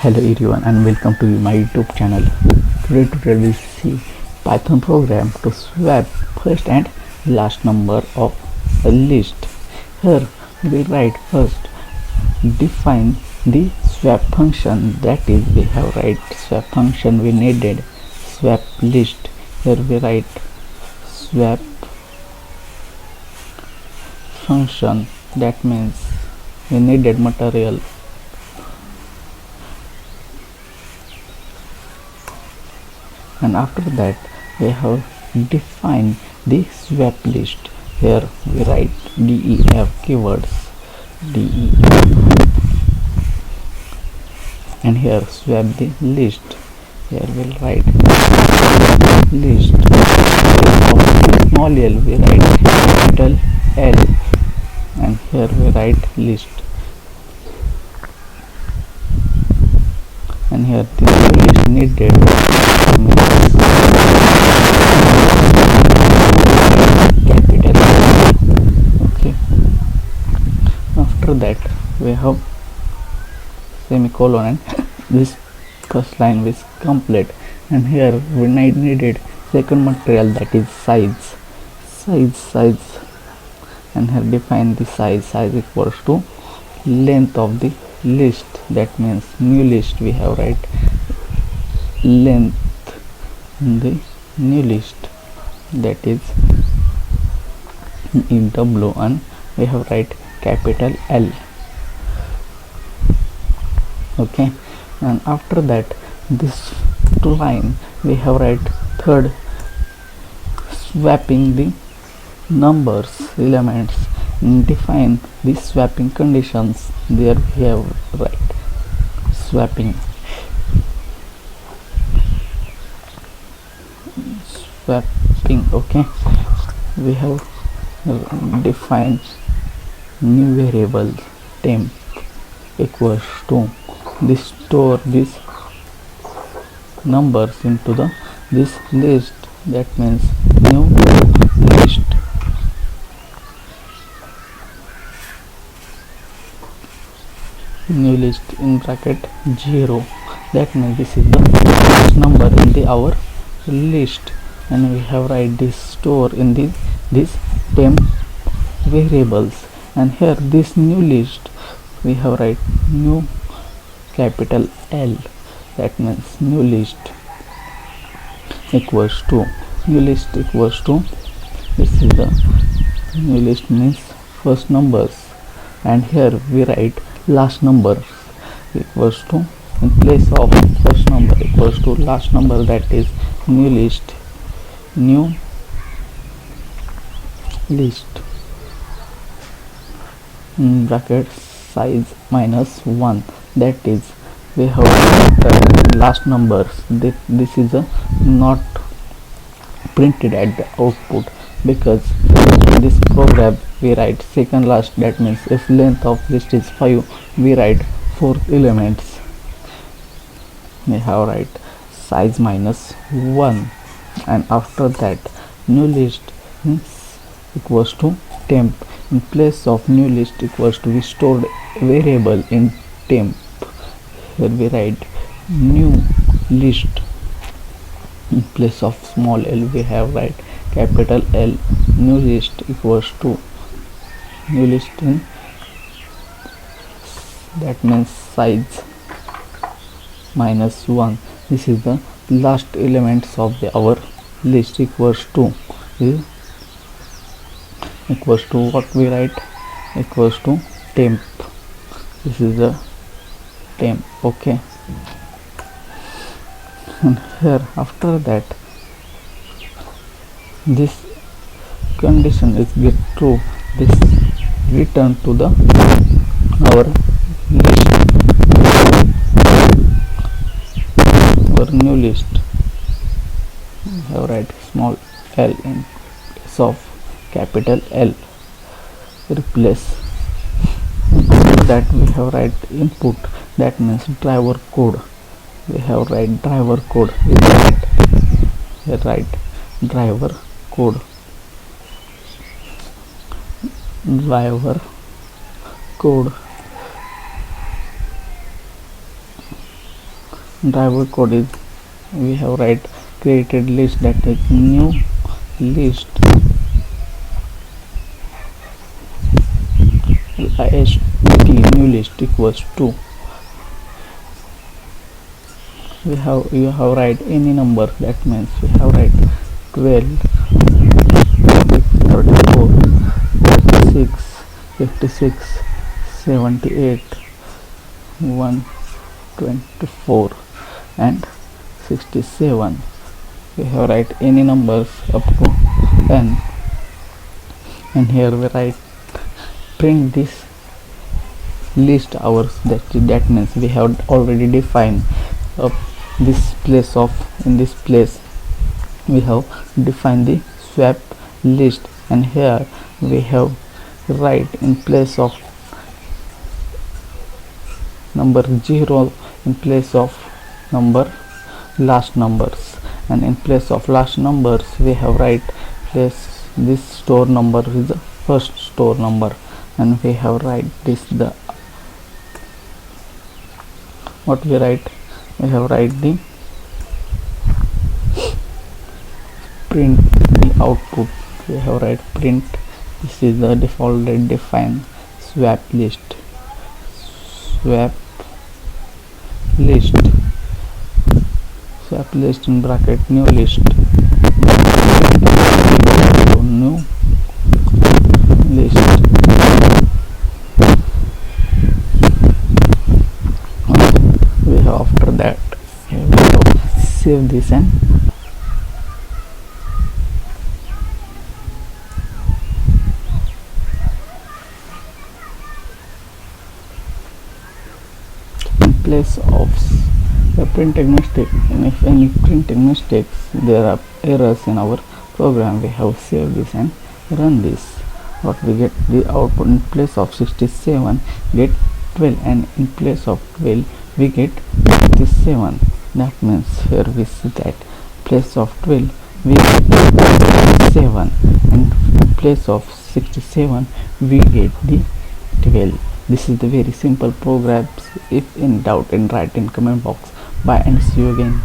Hello everyone and welcome to my YouTube channel. Today we'll see Python program to swap first and last number of a list. Here we write first define the swap function, that is we have write swap function we needed swap list. Here we write swap function, that means we needed material. And after that we have defined the swap list. Here we write def keywords def, and here swap the list. Here we'll write list of small l, we write capital L, and here we write list, and here this list needed capital L. Okay, after that we have semicolon and this first line is complete, and here we needed second material, that is size, and here define the size equals to length of the list, that means new list we have write length in the new list, that is in w, and we have write capital L. Okay, and after that this line we have write third swapping the numbers elements and define the swapping conditions. There we have write swapping okay, we have defined new variable temp equals to this store these numbers into this list, that means new list, in bracket 0, that means this is the first number in the our list, and we have write this store in this temp variables, and here this new list we have write new capital L, that means new list equals to this is the new list means first numbers, and here we write last number equals to, in place of first number equals to last number, that is new list in bracket size -1, that is we have last numbers, this is not printed at the output, because in this program we write second last, that means if length of list is 5 we write 4 elements, we have write size -1, and after that new list equals to temp, in place of new list equals to we stored variable in temp, here we write new list, in place of small l we have write capital L, new list equals to new list in, that means size -1, this is the last elements of our list equals to what we write equals to temp, this is the temp. Okay, and here after that this condition is get true, this return to the our list, our new list, we have write small l in place of capital L, replace that we have write input, that means driver code, we have write driver code, we write driver code, driver code is, we have write created list, that is new list, list new list equals to, we have, you have write any number, that means we have write 12, 34, 36, 56, 78, 124 and 67. We have write any numbers up to n, and here we write print this list hours, that means we have already defined this place of, in this place we have defined the swap list, and here we have write in place of number 0 in place of number last numbers, and in place of last numbers we have write place this store number is the first store number, and we have write this the what we write, we have write the print the output, we have write print, this is the default defined swap list, swap list, swap list in bracket new list, so new list, we have after that we have save this and place of the printing mistake, and if any printing mistakes there are errors in our program, we have saved this and run this, what we get the output in place of 67 get 12, and in place of 12 we get 67, that means here we see that place of 12 we get 7, and in place of 67 we get the 12. This is the very simple programs. If in doubt, and write in comment box. Bye and see you again.